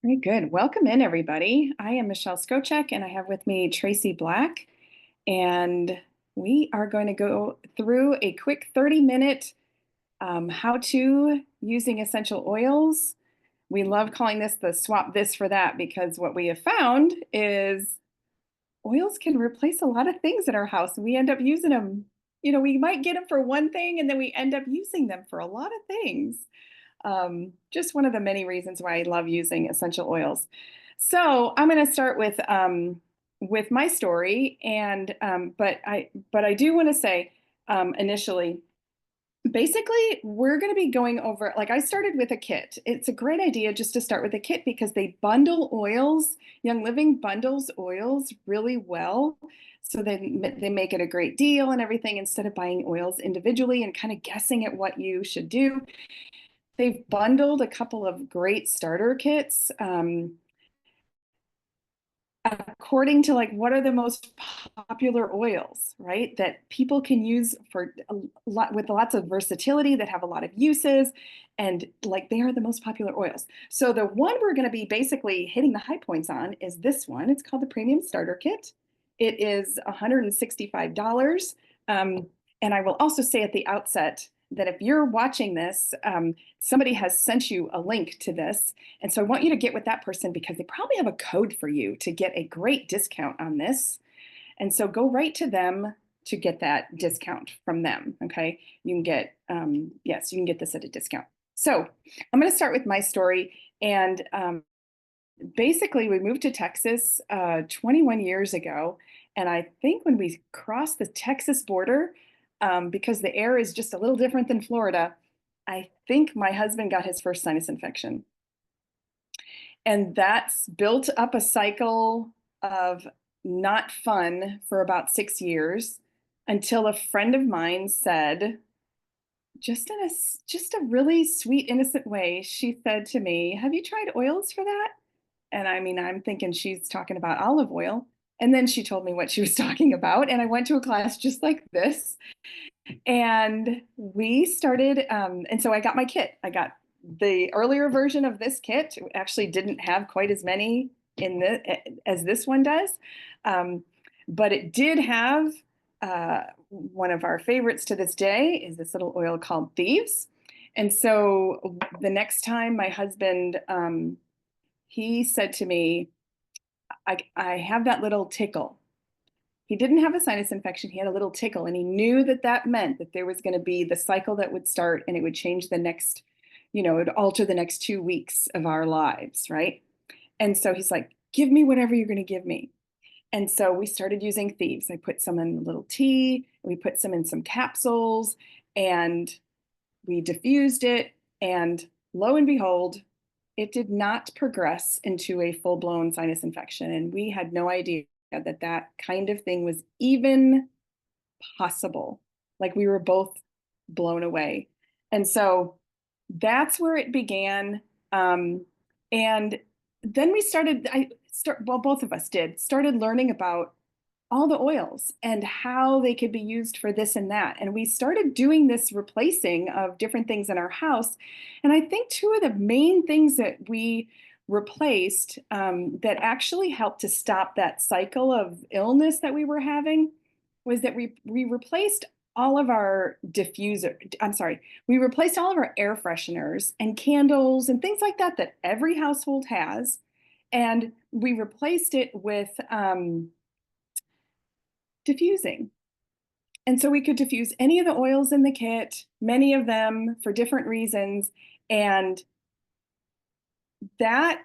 Very good. Welcome in, everybody. I am Michelle Skocek, and I have with me Tracey Black, and we are going to go through a quick 30-minute how-to using essential oils. We love calling this the swap this for that because what we have found is oils can replace a lot of things in our house, and we end up using them. We might get them for one thing, and then we end up using them for a lot of things. Just one of the many reasons why I love using essential oils. So I'm going to start with my story, and but I do want to say initially, basically, we're going to be going over. Like I started with a kit. It's a great idea just to start with a kit because they bundle oils. Young Living bundles oils really well. So they make it a great deal and everything instead of buying oils individually and kind of guessing at what you should do. They've bundled a couple of great starter kits according to like what are the most popular oils, right? That people can use for a lot with lots of versatility that have a lot of uses and like they are the most popular oils. So the one we're going to be basically hitting the high points on is this one. It's called the Premium Starter Kit. It is $165. And I will also say at the outset that if you're watching this, somebody has sent you a link to this. And so I want you to get with that person because they probably have a code for you to get a great discount on this. And so go right to them to get that discount from them. Okay. You can get, yes, you can get this at a discount. So I'm going to start with my story. And basically, we moved to Texas 21 years ago. And I think when we crossed the Texas border, because the air is just a little different than Florida, I think my husband got his first sinus infection. And that's built up a cycle of not fun for about 6 years until a friend of mine said, just a really sweet, innocent way, she said to me, "Have you tried oils for that?" And I mean, I'm thinking she's talking about olive oil. And then she told me what she was talking about. And I went to a class just like this. And we started, and so I got my kit. I got the earlier version of this kit. It actually didn't have quite as many in the as this one does, um, but it did have one of our favorites to this day is this little oil called Thieves. And so the next time my husband, he said to me, I have that little tickle. He didn't have a sinus infection. He had a little tickle, and he knew that that meant that there was going to be the cycle that would start and it would change the next, it would alter the next 2 weeks of our lives, right? And so he's like, give me whatever you're going to give me. And so we started using Thieves. I put some in a little tea, we put some in some capsules, and we diffused it. And lo and behold, it did not progress into a full-blown sinus infection. And we had no idea that that kind of thing was even possible. Like we were both blown away. And so that's where it began. And then well, both of us started learning about all the oils and how they could be used for this and that. And we started doing this replacing of different things in our house. And I think two of the main things that we replaced that actually helped to stop that cycle of illness that we were having was that we replaced all of our we replaced all of our air fresheners and candles and things like that that every household has. And we replaced it with diffusing. And so we could diffuse any of the oils in the kit, many of them for different reasons. And that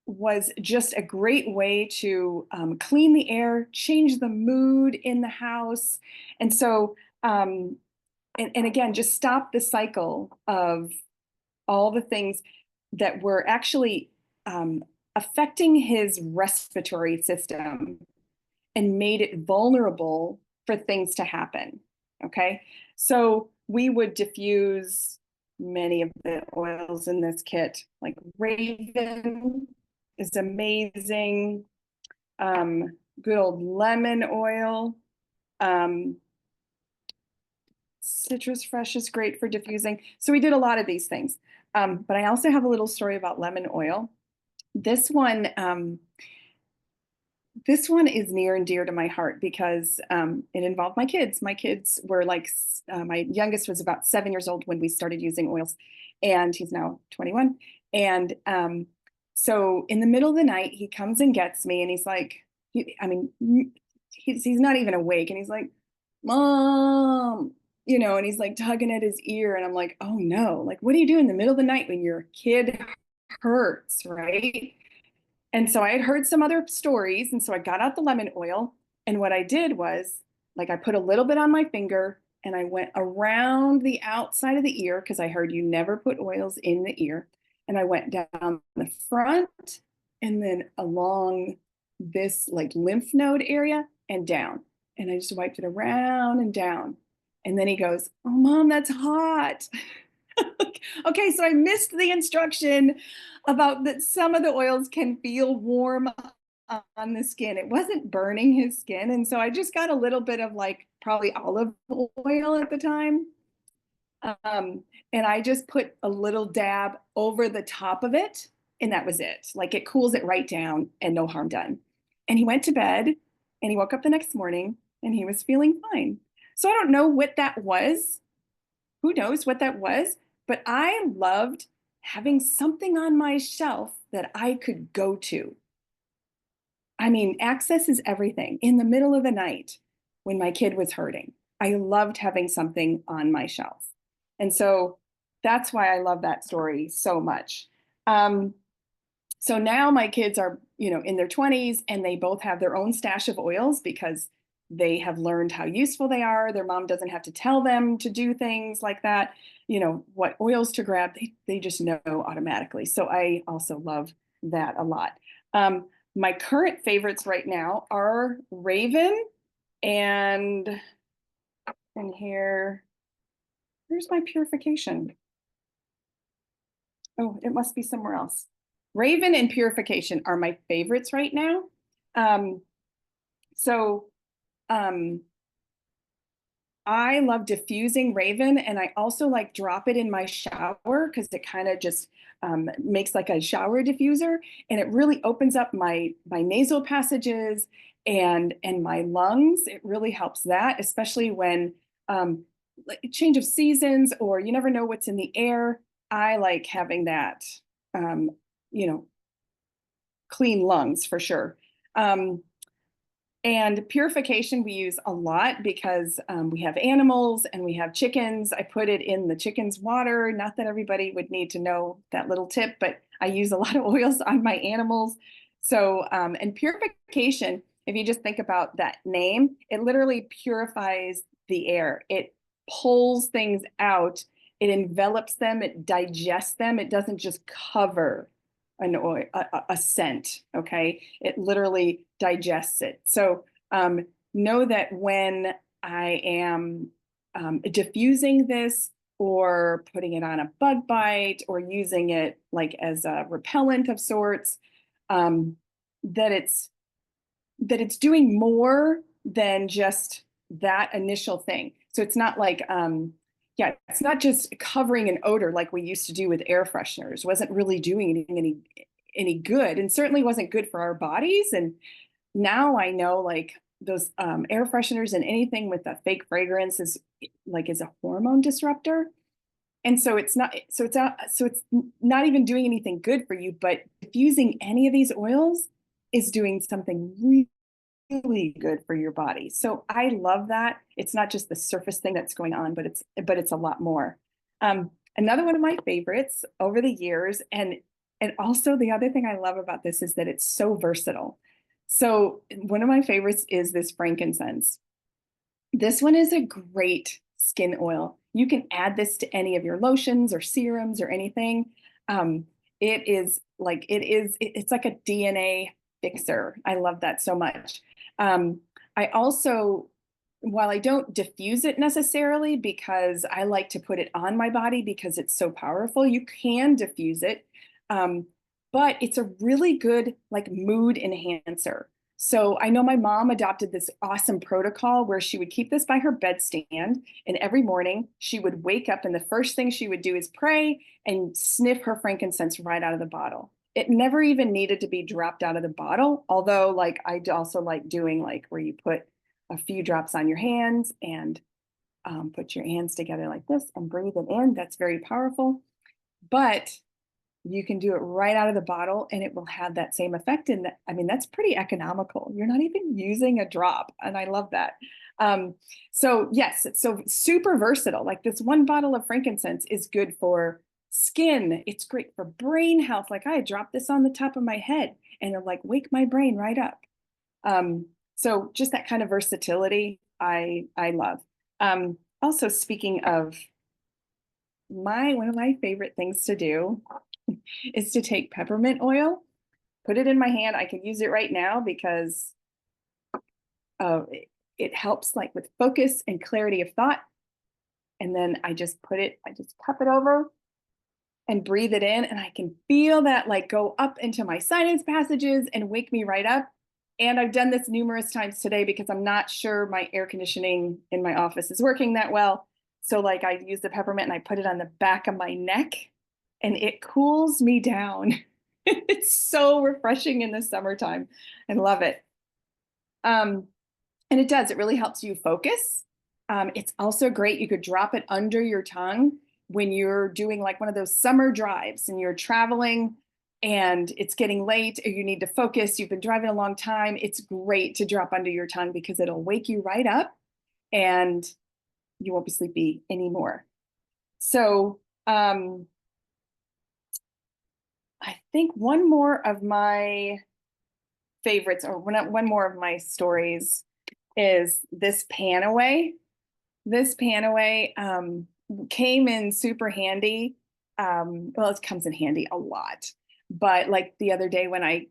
was just a great way to clean the air, change the mood in the house. And so, and again, just stop the cycle of all the things that were actually affecting his respiratory system and made it vulnerable for things to happen. Okay. So we would diffuse many of the oils in this kit, like Raven is amazing. Good old lemon oil. Citrus Fresh is great for diffusing. So we did a lot of these things. But I also have a little story about lemon oil This one, this one is near and dear to my heart because it involved my kids. My kids were like, my youngest was about 7 years old when we started using oils, and he's now 21. And so in the middle of the night, he comes and gets me, and he's like, I mean, he's not even awake, and he's like, "Mom," and he's like tugging at his ear, and I'm like, "Oh no! Like, what do you do in the middle of the night when your kid hurts, right?" And so I had heard some other stories. And so I got out the lemon oil. And what I did was, like, I put a little bit on my finger and I went around the outside of the ear because I heard you never put oils in the ear. And I went down the front and then along this like lymph node area and down. And I just wiped it around and down. And then he goes, "Oh, Mom, that's hot." Okay, so I missed the instruction about that some of the oils can feel warm on the skin. It wasn't burning his skin. And so I just got a little bit of like probably olive oil at the time. Um, and I just put a little dab over the top of it. And that was it. Like it cools it right down and no harm done. And he went to bed and he woke up the next morning and he was feeling fine. So I don't know what that was. Who knows what that was? But I loved having something on my shelf that I could go to. I mean, access is everything. In the middle of the night when my kid was hurting, I loved having something on my shelf. And so that's why I love that story so much. Um, so now my kids are, in their 20s and they both have their own stash of oils because they have learned how useful they are. Their mom doesn't have to tell them to do things like that, what oils to grab. They just know automatically. So I also love that a lot. My current favorites right now are Raven and here's my purification. Oh, it must be somewhere else. Raven and Purification are my favorites right now. Um, so um, I love diffusing Raven, and I also like drop it in my shower because it kind of just makes like a shower diffuser, and it really opens up my nasal passages and my lungs. It really helps that, especially when like change of seasons or you never know what's in the air. I like having that, um, you know, clean lungs for sure. Um, and purification we use a lot because we have animals and we have chickens. I put it in the chicken's water. Not that everybody would need to know that little tip, but I use a lot of oils on my animals. So, and purification, if you just think about that name, it literally purifies the air. It pulls things out, it envelops them, it digests them. It doesn't just cover an oil, a scent. Okay, it literally digests it. So know that when I am diffusing this or putting it on a bug bite or using it like as a repellent of sorts, um, that it's doing more than just that initial thing. So it's not like yeah, it's not just covering an odor like we used to do with air fresheners. Wasn't really doing anything any good, and certainly wasn't good for our bodies. And now I know like those air fresheners and anything with a fake fragrance is a hormone disruptor. And so it's not even doing anything good for you, but diffusing any of these oils is doing something really good for your body. So I love that. It's not just the surface thing that's going on, but it's a lot more. Another one of my favorites over the years, and also the other thing I love about this is that it's so versatile. So one of my favorites is this frankincense. This one is a great skin oil. You can add this to any of your lotions or serums or anything. It's like a DNA fixer. I love that so much. I also, while I don't diffuse it necessarily because I like to put it on my body because it's so powerful, you can diffuse it. Um, but it's a really good like mood enhancer. So I know my mom adopted this awesome protocol where she would keep this by her bedstand, and every morning she would wake up and the first thing she would do is pray and sniff her frankincense right out of the bottle. it never even needed to be dropped out of the bottle. Although like I also like doing like where you put a few drops on your hands and put your hands together like this and breathe it in. That's very powerful. But you can do it right out of the bottle and it will have that same effect. And I mean, that's pretty economical. You're not even using a drop. And I love that. Um, so yes, it's so super versatile. Like this one bottle of frankincense is good for skin. It's great for brain health. Like I dropped this on the top of my head and it'll like wake my brain right up. Um, so just that kind of versatility, I love. Also speaking of one of my favorite things to do is to take peppermint oil, put it in my hand. I can use it right now because it helps like with focus and clarity of thought. And then I just cup it over and breathe it in. And I can feel that like go up into my sinus passages and wake me right up. And I've done this numerous times today because I'm not sure my air conditioning in my office is working that well. So like I use the peppermint and I put it on the back of my neck and it cools me down. It's so refreshing in the summertime. I love it. Um, and it does, it really helps you focus. It's also great. You could drop it under your tongue when you're doing like one of those summer drives and you're traveling and it's getting late or you need to focus. You've been driving a long time. It's great to drop under your tongue because it'll wake you right up and you won't be sleepy anymore. So, I think one more of my favorites, or one more of my stories, is this Panaway. This Panaway came in super handy. Well, it comes in handy a lot, but like the other day when I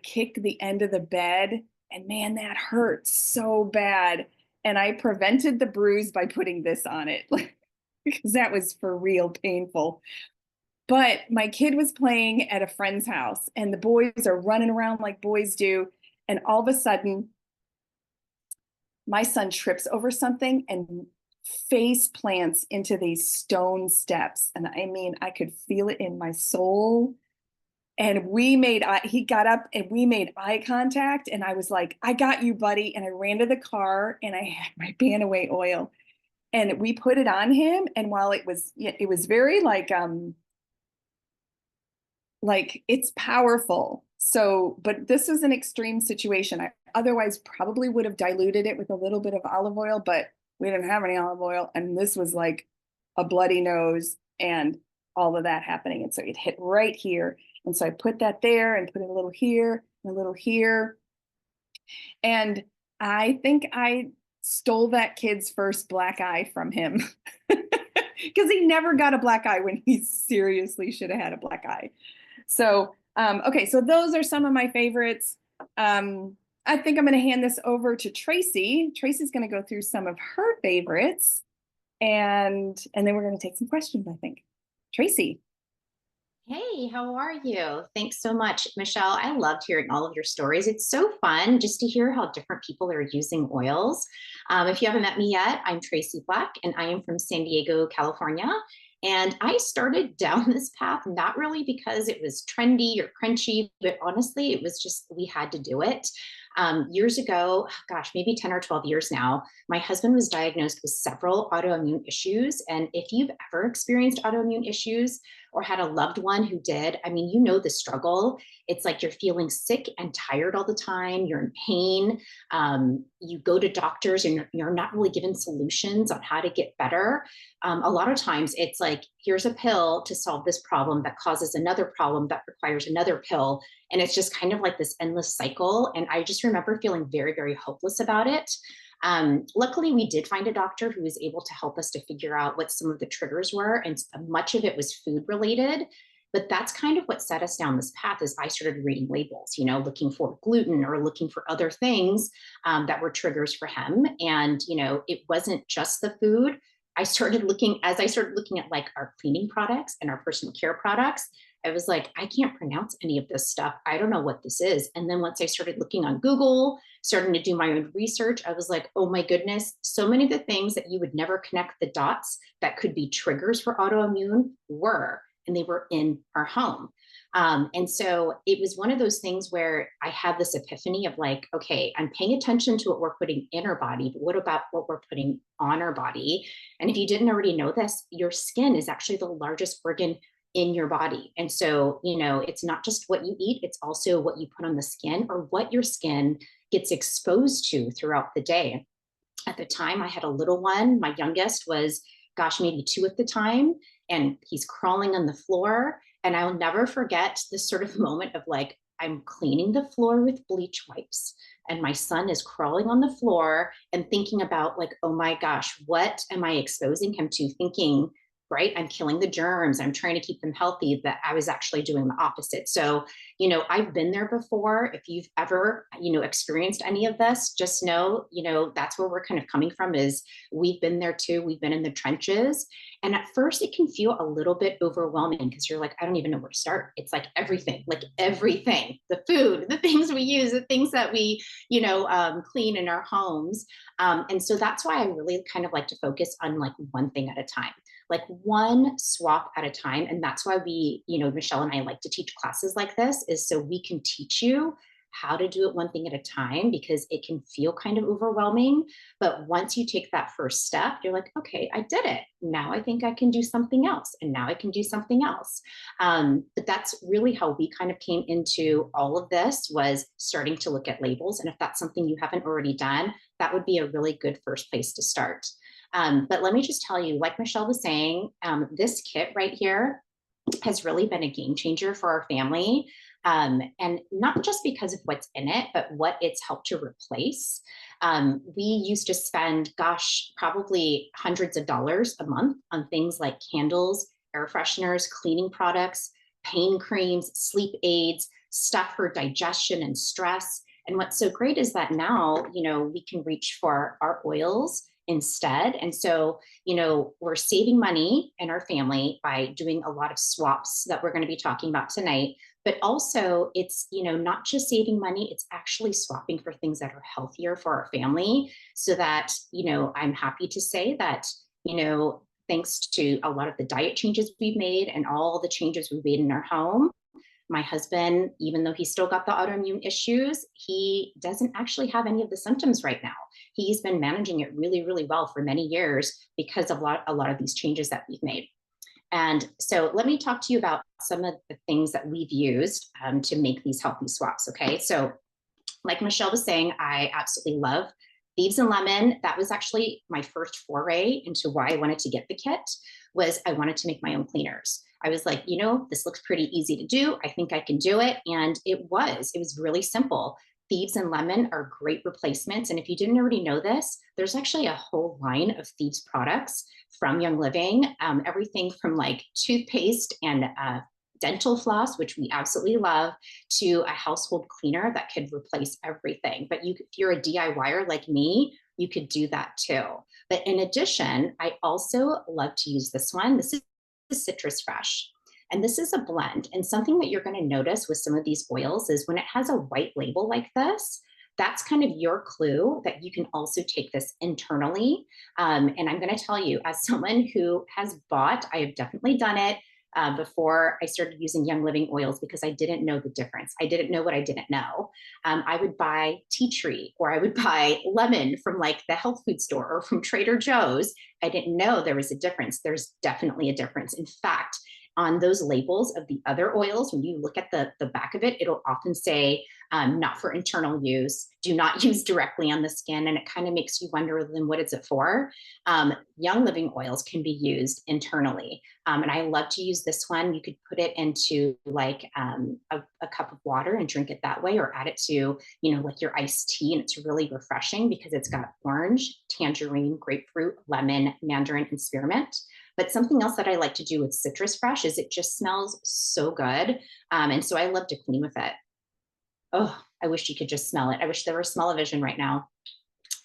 kicked the end of the bed, and man, that hurt so bad, and I prevented the bruise by putting this on it because that was for real painful. But my kid was playing at a friend's house, and the boys are running around like boys do. And all of a sudden, my son trips over something and face plants into these stone steps. And I mean, I could feel it in my soul. And he got up and we made eye contact. And I was like, I got you, buddy. And I ran to the car and I had my Banaway oil and we put it on him. And while it was very like it's powerful. So, but this is an extreme situation. I otherwise probably would have diluted it with a little bit of olive oil, but we didn't have any olive oil. And this was like a bloody nose and all of that happening. And so it hit right here. And so I put that there and put it a little here, and a little here. And I think I stole that kid's first black eye from him because he never got a black eye when he seriously should have had a black eye. So, okay, so those are some of my favorites. I think I'm going to hand this over to Tracey. Tracey's going to go through some of her favorites, and then we're going to take some questions, I think. Tracey. Hey, how are you? Thanks so much, Michelle. I loved hearing all of your stories. It's so fun just to hear how different people are using oils. If you haven't met me yet, I'm Tracey Black, and I am from San Diego, California. And I started down this path not really because it was trendy or crunchy, but honestly, it was just we had to do it. Years ago, gosh, maybe 10 or 12 years now, my husband was diagnosed with several autoimmune issues. And if you've ever experienced autoimmune issues, or had a loved one who did, I mean, you know the struggle. It's like you're feeling sick and tired all the time. You're in pain. You go to doctors and you're not really given solutions on how to get better. A lot of times it's like, here's a pill to solve this problem that causes another problem that requires another pill. And it's just kind of like this endless cycle. And I just remember feeling very, very hopeless about it. Luckily, we did find a doctor who was able to help us to figure out what some of the triggers were, and much of it was food related. But that's kind of what set us down this path. As I started reading labels, looking for gluten or looking for other things that were triggers for him. And it wasn't just the food. As I started looking at like our cleaning products and our personal care products, I was like, I can't pronounce any of this stuff. I don't know what this is. And then once I started looking on Google, starting to do my own research, I was like, oh my goodness, so many of the things that you would never connect the dots that could be triggers for autoimmune were. and they were in our home. And so it was one of those things where I had this epiphany of like, okay, I'm paying attention to what we're putting in our body, but what about what we're putting on our body? And if you didn't already know this, your skin is actually the largest organ in your body. And so, it's not just what you eat, it's also what you put on the skin or what your skin gets exposed to throughout the day. At the time, I had a little one. My youngest was, gosh, maybe 2 at the time, and he's crawling on the floor. And I'll never forget this sort of moment of like, I'm cleaning the floor with bleach wipes, and my son is crawling on the floor and thinking about, like, oh my gosh, what am I exposing him to? Thinking, right, I'm killing the germs, I'm trying to keep them healthy, that I was actually doing the opposite. So, I've been there before. If you've ever, experienced any of this, just know, that's where we're kind of coming from, is we've been there too. We've been in the trenches. And at first it can feel a little bit overwhelming because you're like, I don't even know where to start. It's like everything, the food, the things we use, the things that we, clean in our homes. And so that's why I really kind of like to focus on like one thing at a time, like one swap at a time. And that's why we, Michelle and I like to teach classes like this, is so we can teach you how to do it one thing at a time, because it can feel kind of overwhelming. But once you take that first step, you're like, okay, I did it. Now I think I can do something else. And now I can do something else. But that's really how we kind of came into all of this, was starting to look at labels. And if that's something you haven't already done, that would be a really good first place to start. But let me just tell you, like Michelle was saying, this kit right here has really been a game changer for our family. And not just because of what's in it, but what it's helped to replace. We used to spend, gosh, probably hundreds of dollars a month on things like candles, air fresheners, cleaning products, pain creams, sleep aids, stuff for digestion and stress. And what's so great is that now, we can reach for our oils instead. And so, we're saving money in our family by doing a lot of swaps that we're going to be talking about tonight. But also, it's, not just saving money, it's actually swapping for things that are healthier for our family. So that, I'm happy to say that, thanks to a lot of the diet changes we've made and all the changes we've made in our home, my husband, even though he's still got the autoimmune issues, he doesn't actually have any of the symptoms right now. He's been managing it really, really well for many years because of a lot of these changes that we've made. And so let me talk to you about some of the things that we've used to make these healthy swaps. Okay. So like Michelle was saying, I absolutely love Thieves and Lemon. That was actually my first foray into why I wanted to get the kit, was I wanted to make my own cleaners. I was like, this looks pretty easy to do. I think I can do it. And it was really simple. Thieves and Lemon are great replacements. And if you didn't already know this, there's actually a whole line of Thieves products from Young Living, everything from like toothpaste and dental floss, which we absolutely love, to a household cleaner that could replace everything. But if you're a DIYer like me, you could do that too. But in addition, I also love to use this one. This is Citrus Fresh. And this is a blend. And something that you're going to notice with some of these oils is when it has a white label like this, that's kind of your clue that you can also take this internally. And I'm going to tell you, as someone who has bought, I have definitely done it before I started using Young Living oils, because I didn't know the difference. I didn't know what I didn't know. I would buy tea tree, or I would buy lemon from like the health food store or from Trader Joe's. I didn't know there was a difference. There's definitely a difference. In fact, on those labels of the other oils, when you look at the back of it, it'll often say, not for internal use, do not use directly on the skin. And it kind of makes you wonder, then what is it for? Young Living oils can be used internally. And I love to use this one. You could put it into like a cup of water and drink it that way, or add it to, like your iced tea. And it's really refreshing because it's got orange, tangerine, grapefruit, lemon, mandarin, and spearmint. But something else that I like to do with Citrus Fresh is it just smells so good. And so I love to clean with it. Oh, I wish you could just smell it. I wish there was smell-o-vision right now.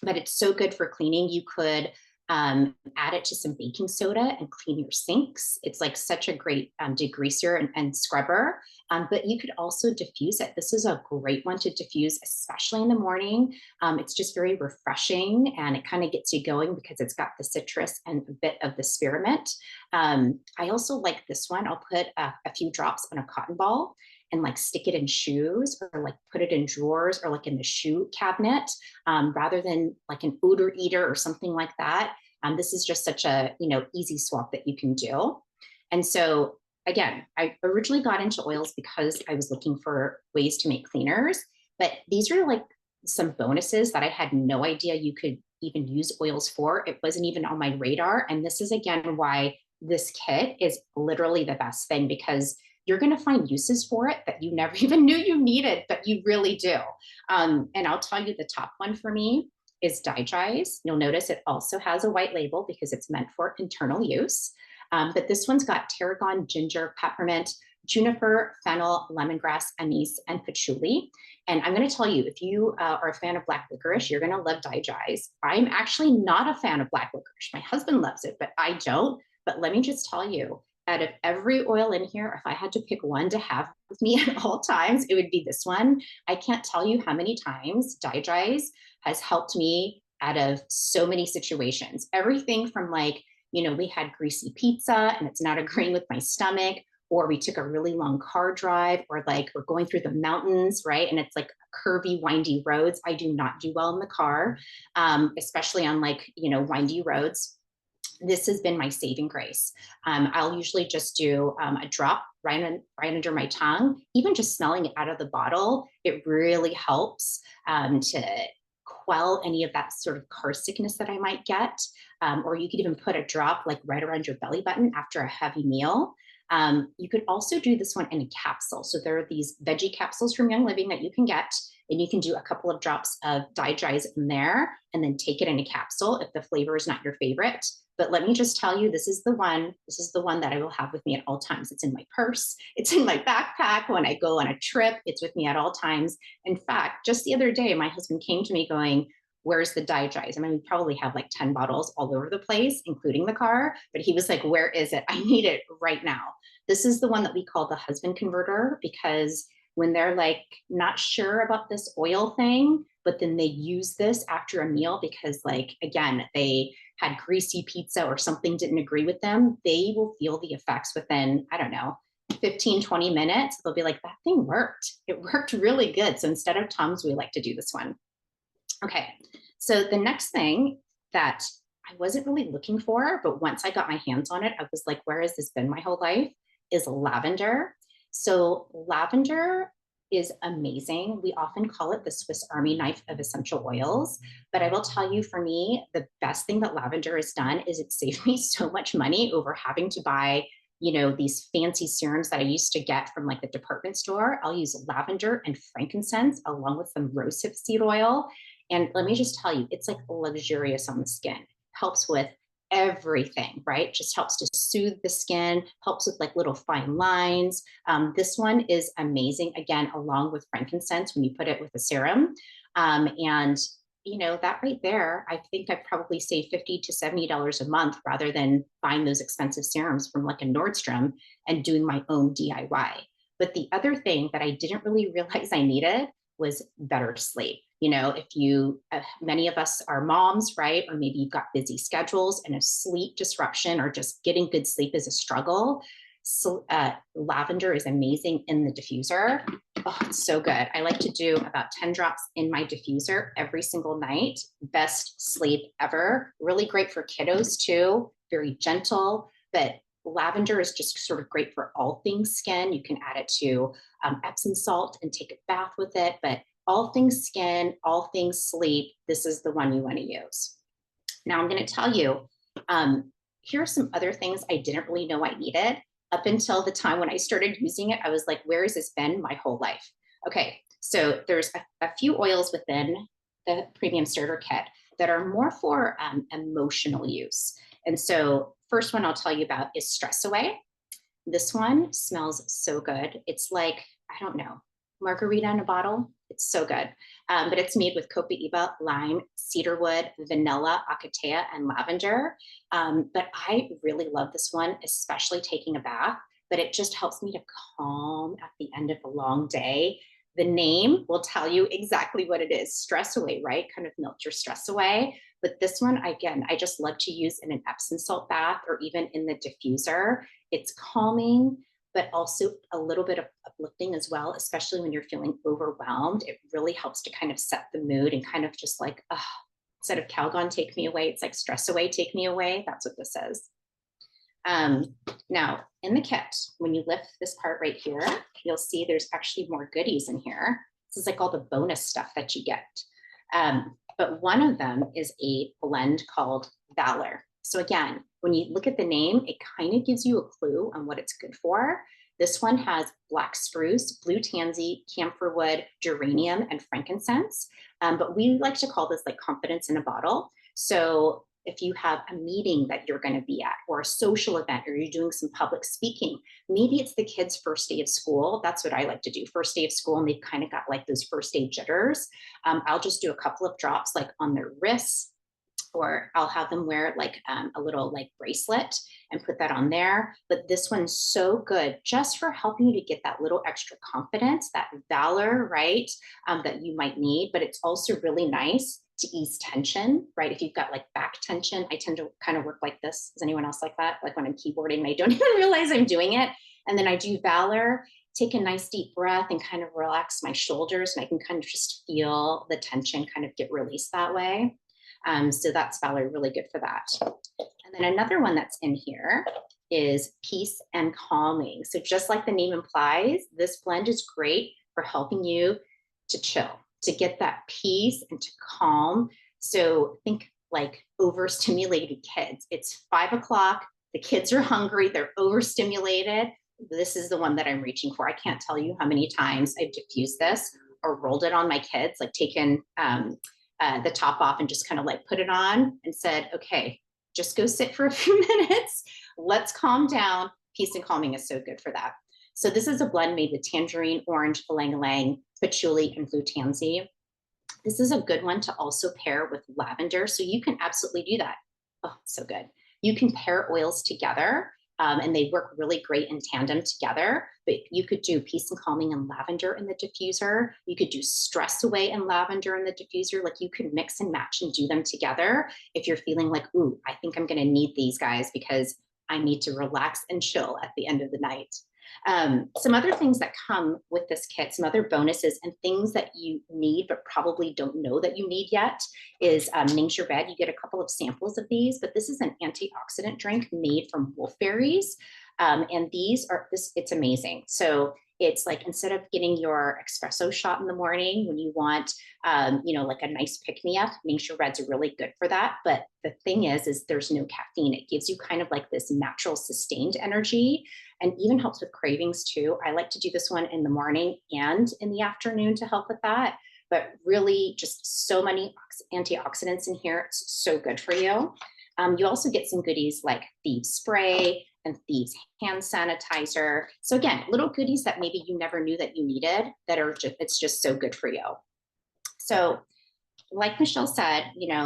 But it's so good for cleaning. You could Add it to some baking soda and clean your sinks. It's like such a great degreaser and scrubber. But you could also diffuse it. This is a great one to diffuse, especially in the morning. It's just very refreshing and it kind of gets you going because it's got the citrus and a bit of the spearmint. I also like this one. I'll put a few drops on a cotton ball and like stick it in shoes or like put it in drawers or like in the shoe cabinet rather than like an odor eater or something like that. This is just such a easy swap that you can do. And so again, I originally got into oils because I was looking for ways to make cleaners, but these are like some bonuses that I had no idea you could even use oils for. It wasn't even on my radar. And this is again why this kit is literally the best thing because you're going to find uses for it that you never even knew you needed, but you really do. And I'll tell you the top one for me is Digize. You'll notice it also has a white label because it's meant for internal use. But this one's got tarragon, ginger, peppermint, juniper, fennel, lemongrass, anise, and patchouli. And I'm going to tell you, if you are a fan of black licorice, you're going to love Digize. I'm actually not a fan of black licorice. My husband loves it, but I don't. But let me just tell you, out of every oil in here, if I had to pick one to have with me at all times, it would be this one. I can't tell you how many times Digize has helped me out of so many situations. Everything from like, we had greasy pizza and it's not agreeing with my stomach, or we took a really long car drive, or like we're going through the mountains, right? And it's like curvy, windy roads. I do not do well in the car, especially on like, windy roads. This has been my saving grace. I'll usually just do a drop right under my tongue. Even just smelling it out of the bottle, it really helps to quell any of that sort of car sickness that I might get. Or you could even put a drop like right around your belly button after a heavy meal. You could also do this one in a capsule. So there are these veggie capsules from Young Living that you can get, and you can do a couple of drops of Digize in there and then take it in a capsule if the flavor is not your favorite. But let me just tell you, this is the one. This is the one that I will have with me at all times. It's in my purse. It's in my backpack. When I go on a trip, it's with me at all times. In fact, just the other day, my husband came to me going, "Where's the Digize?" I mean, we probably have like 10 bottles all over the place, including the car. But he was like, "Where is it? I need it right now." This is the one that we call the husband converter because when they're like not sure about this oil thing, but then they use this after a meal because, like, again, they had greasy pizza or something didn't agree with them, they will feel the effects within, I don't know, 15, 20 minutes. They'll be like, that thing worked. It worked really good. So instead of Tums, we like to do this one. Okay. So the next thing that I wasn't really looking for, but once I got my hands on it, I was like, where has this been my whole life? Is lavender. So lavender is amazing. We often call it the Swiss Army knife of essential oils. But I will tell you, for me, the best thing that lavender has done is it saved me so much money over having to buy, these fancy serums that I used to get from like the department store. I'll use lavender and frankincense along with some rosehip seed oil. And let me just tell you, it's like luxurious on the skin. Helps with everything, right? Just helps to soothe the skin, helps with like little fine lines. This one is amazing, again, along with frankincense when you put it with a serum. And that right there, I think I probably save $50 to $70 a month rather than buying those expensive serums from like a Nordstrom and doing my own DIY. But the other thing that I didn't really realize I needed was better sleep. If many of us are moms, right? Or maybe you've got busy schedules and a sleep disruption or just getting good sleep is a struggle. So lavender is amazing in the diffuser. Oh, it's so good. I like to do about 10 drops in my diffuser every single night. Best sleep ever. Really great for kiddos too. Very gentle, but lavender is just sort of great for all things skin. You can add it to Epsom salt and take a bath with it, but all things skin, all things sleep, this is the one you want to use. Now I'm going to tell you, here are some other things I didn't really know I needed. Up until the time when I started using it, I was like, where has this been my whole life? Okay, so there's a few oils within the premium starter kit that are more for emotional use. And so first one I'll tell you about is Stress Away. This one smells so good. It's like, I don't know, margarita in a bottle. It's so good. But it's made with copaiba, lime, cedarwood, vanilla, acacia, and lavender. But I really love this one, especially taking a bath. But it just helps me to calm at the end of a long day. The name will tell you exactly what it is. Stress away, right? Kind of melt your stress away. But this one, again, I just love to use in an Epsom salt bath or even in the diffuser. It's calming, but also a little bit of uplifting as well, especially when you're feeling overwhelmed. It really helps to kind of set the mood and kind of just like, instead of Calgon, take me away, it's like stress away, take me away. That's what this is. Now, in the kit, when you lift this part right here, you'll see there's actually more goodies in here. This is like all the bonus stuff that you get. But one of them is a blend called Valor. So again, when you look at the name, it kind of gives you a clue on what it's good for. This one has black spruce, blue tansy, camphor wood, geranium, and frankincense. But we like to call this like confidence in a bottle. So if you have a meeting that you're going to be at or a social event or you're doing some public speaking, maybe it's the kids' first day of school. That's what I like to do. First day of school, and they've kind of got like those first day jitters. I'll just do a couple of drops like on their wrists, or I'll have them wear like a little like bracelet and put that on there. But this one's so good just for helping you to get that little extra confidence, that valor, right? That you might need. But it's also really nice to ease tension, right? If you've got like back tension, I tend to kind of work like this. Is anyone else like that? Like when I'm keyboarding and I don't even realize I'm doing it. And then I do valor, take a nice deep breath and kind of relax my shoulders. And I can kind of just feel the tension kind of get released that way. So that's valor, really good for that. And then another one that's in here is peace and calming. So just like the name implies, this blend is great for helping you to chill, to get that peace and to calm. So think like overstimulated kids. It's 5 o'clock, the kids are hungry, they're overstimulated. This is the one that I'm reaching for. I can't tell you how many times I've diffused this or rolled it on my kids, like taken the top off and just kind of like put it on and said, okay, just go sit for a few minutes. Let's calm down. Peace and calming is so good for that. So this is a blend made with tangerine, orange, ylang-ylang, patchouli, and blue tansy. This is a good one to also pair with lavender. So you can absolutely do that. Oh, so good. You can pair oils together and they work really great in tandem together. But you could do peace and calming and lavender in the diffuser. You could do stress away and lavender in the diffuser. Like you could mix and match and do them together if you're feeling like, ooh, I think I'm going to need these guys because I need to relax and chill at the end of the night. Some other things that come with this kit, some other bonuses and things that you need but probably don't know that you need yet is Ning's Your Bed. You get a couple of samples of these, but this is an antioxidant drink made from wolfberries. And these are it's amazing. So it's like instead of getting your espresso shot in the morning when you want, like a nice pick me up, Ning's Your Red's are really good for that. But the thing is there's no caffeine. It gives you kind of like this natural sustained energy and even helps with cravings too. I like to do this one in the morning and in the afternoon to help with that. But really just so many antioxidants in here. It's so good for you. You also get some goodies like Thieves Spray and Thieves Hand Sanitizer. So again, little goodies that maybe you never knew that you needed that are just, it's just so good for you. So like Michelle said,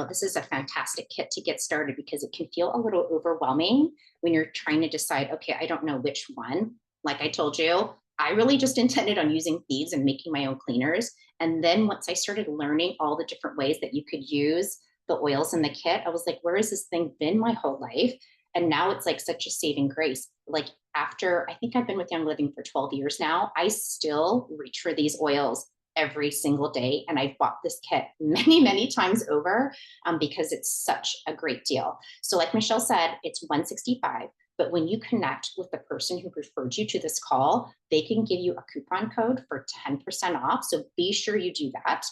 this is a fantastic kit to get started because it can feel a little overwhelming when you're trying to decide, okay, I don't know which one. Like I told you, I really just intended on using Thieves and making my own cleaners. And then once I started learning all the different ways that you could use the oils in the kit, I was like, where has this thing been my whole life? And now it's like such a saving grace. Like after, I think I've been with Young Living for 12 years now, I still reach for these oils every single day. And I've bought this kit many, many times over because it's such a great deal. So like Michelle said, it's $165. But when you connect with the person who referred you to this call, they can give you a coupon code for 10% off. So be sure you do that.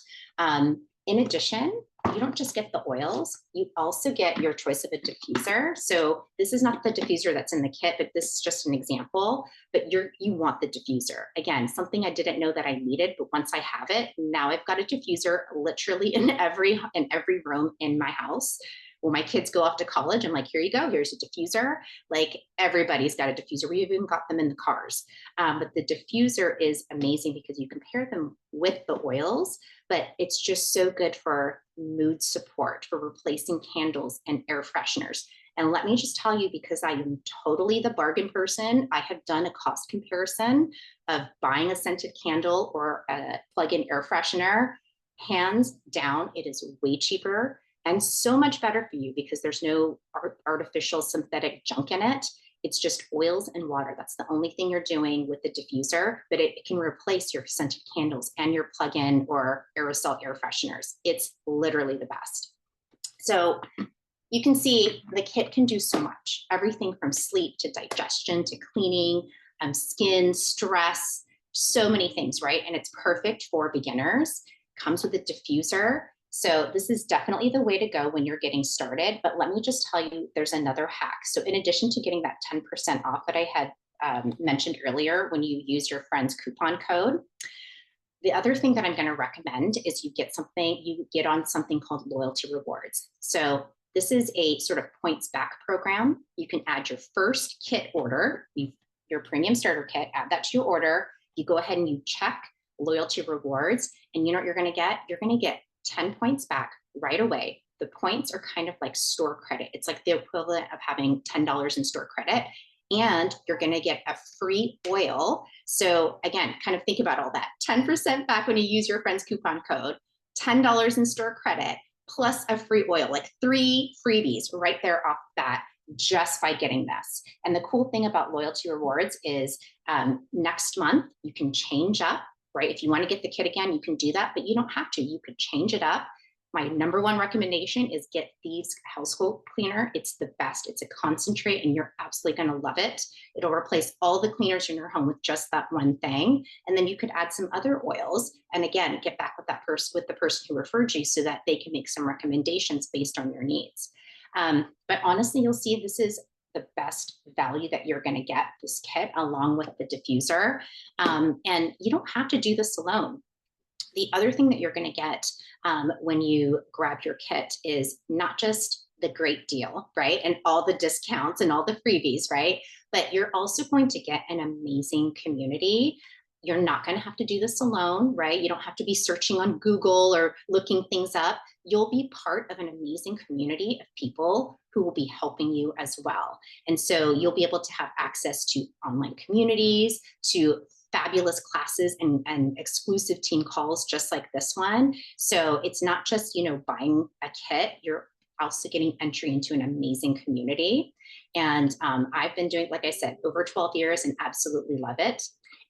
In addition, you don't just get the oils, you also get your choice of a diffuser. So this is not the diffuser that's in the kit, but this is just an example, but you want the diffuser. Again, something I didn't know that I needed, but once I have it, now I've got a diffuser literally in every room in my house, When my kids go off to college, I'm like, here you go, here's a diffuser. Like everybody's got a diffuser. We even got them in the cars. But the diffuser is amazing because you can pair them with the oils, but it's just so good for mood support, for replacing candles and air fresheners. And let me just tell you, because I am totally the bargain person, I have done a cost comparison of buying a scented candle or a plug-in air freshener. Hands down, it is way cheaper and so much better for you because there's no artificial synthetic junk in it. It's just oils and water. That's the only thing you're doing with the diffuser, but it can replace your scented candles and your plug-in or aerosol air fresheners. It's literally the best. So you can see the kit can do so much, everything from sleep to digestion to cleaning, skin, stress, so many things, right? And it's perfect for beginners. Comes with a diffuser. So this is definitely the way to go when you're getting started. But let me just tell you, there's another hack. So in addition to getting that 10% off that I had mentioned earlier, when you use your friend's coupon code, the other thing that I'm going to recommend is you get on something called loyalty rewards. So this is a sort of points back program. You can add your first kit order, your premium starter kit, add that to your order. You go ahead and you check loyalty rewards, and you know what you're going to get? You're going to get 10 points back right away. The points are kind of like store credit. It's like the equivalent of having $10 in store credit. And you're going to get a free oil. So again, kind of think about all that. 10% back when you use your friend's coupon code, $10 in store credit, plus a free oil, like 3 freebies right there off the bat just by getting this. And the cool thing about loyalty rewards is next month you can change up, right? If you want to get the kit again, you can do that, but you don't have to. You could change it up. My number one recommendation is get Thieves Household Cleaner. It's the best. It's a concentrate and you're absolutely going to love it. It'll replace all the cleaners in your home with just that one thing. And then you could add some other oils. And again, get back with that person, with the person who referred you so that they can make some recommendations based on your needs. But honestly, you'll see this is the best value that you're going to get, this kit along with the diffuser. And you don't have to do this alone. The other thing that you're going to get when you grab your kit is not just the great deal, right? And all the discounts and all the freebies, right? But you're also going to get an amazing community. You're not going to have to do this alone, right? You don't have to be searching on Google or looking things up. You'll be part of an amazing community of people who will be helping you as well. And so you'll be able to have access to online communities, to fabulous classes and exclusive team calls just like this one. So it's not just, buying a kit, you're also getting entry into an amazing community. And I've been doing, like I said, over 12 years and absolutely love it.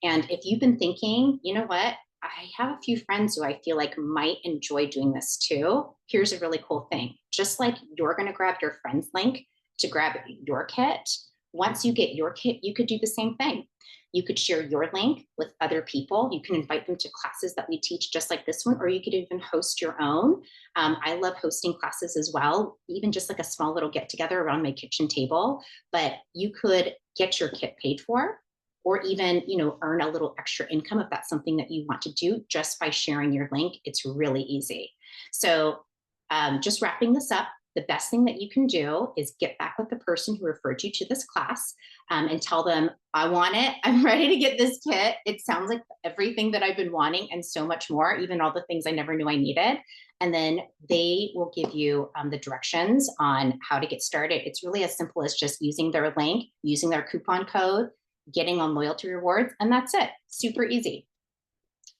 And if you've been thinking, you know what, I have a few friends who I feel like might enjoy doing this too. Here's a really cool thing. Just like you're going to grab your friend's link to grab your kit, once you get your kit, you could do the same thing. You could share your link with other people. You can invite them to classes that we teach just like this one, or you could even host your own. I love hosting classes as well, even just like a small little get together around my kitchen table. But you could get your kit paid for, or even earn a little extra income if that's something that you want to do just by sharing your link. It's really easy. So just wrapping this up, the best thing that you can do is get back with the person who referred you to this class and tell them, I want it. I'm ready to get this kit. It sounds like everything that I've been wanting and so much more, even all the things I never knew I needed. And then they will give you the directions on how to get started. It's really as simple as just using their link, using their coupon code, getting on loyalty rewards, and that's it. Super easy.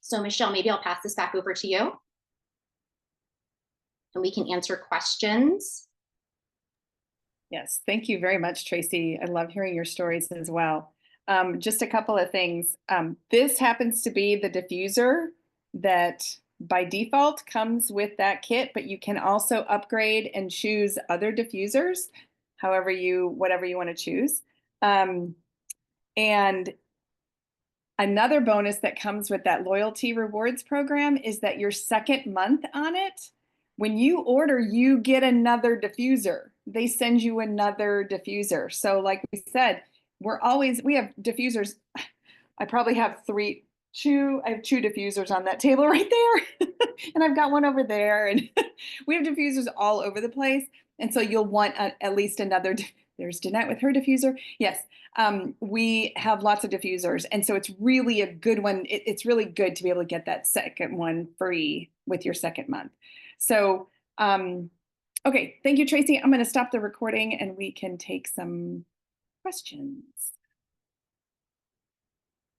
So Michelle, maybe I'll pass this back over to you and we can answer questions. Yes, thank you very much, Tracey. I love hearing your stories as well. Just a couple of things. This happens to be the diffuser that by default comes with that kit, but you can also upgrade and choose other diffusers, whatever you want to choose. And another bonus that comes with that loyalty rewards program is that your second month on it, when you order, you get another diffuser. They send you another diffuser. So like we said, we have diffusers. I probably have I have two diffusers on that table right there. And I've got one over there. And we have diffusers all over the place. And so you'll want at least another. There's Danette with her diffuser. Yes, we have lots of diffusers, and so it's really a good one. It's really good to be able to get that second one free with your second month. So, okay, thank you, Tracy. I'm going to stop the recording, and we can take some questions.